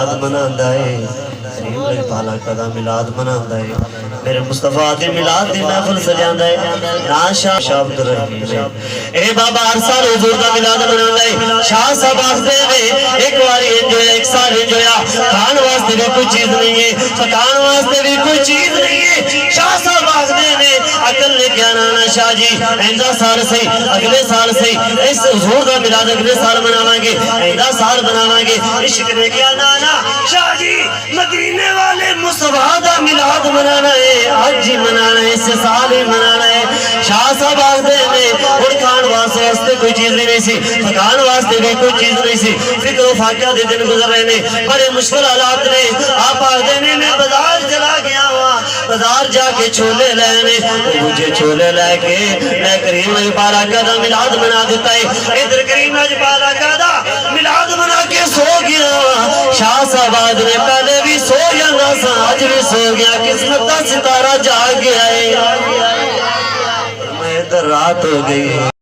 ملاد مناندا ہے کریم لجپالا کدا ملاد مناندا ہے میرے مصطفیٰ دے ملاد دی محفل سجاندا ہے نا شاہ عبد الرحیم اے بابا ہر سال حضور دا ملاد مناندا ہے شاہ صاحب آخدے نے ایک واری انجویا ایک سال انجویا کھان واسطے بھی کوئی چیز نہیں ہے پکان واسطے بھی کوئی چیز نہیں ہے شاہ صاحب آخدے نے عقل لے کے آنا شاہ جی ایندہ سال سے اگلے سال سے اس حضور دا ملاد اگلے سال مناواں گے ایندہ سال مناواں گے عشق لے کے آنا شاہ جی مدینے والے مصطفیٰ دا ملاد منانا ہے آج ہی منانا ہے اس سال ہی منانا ہے شاہ صاحب آخدے نے اور کھان واسطے کوئی چیز نہیں سی پکان واسطے بھی کوئی چیز نہیں سی فکر و فاقہ دے دن گزر رہے نے بڑے مشکل حالات نے آپ آخدے نے میں بازار چلا گیا ہوا بازار جا کے چھولے لینے مجھے چھولے لے کے میں کریم لجپالا کدا ملاد منا دیتا ہے ادھر کریم لجپالا کدا ملاد منا کے سو گیا شاہ صاحب آج نے پہلے بھی سو یا نہ سا آج بھی سو گیا قسمت کا ستارہ جاگ گیا ہے میں ادھر رات ہو گئی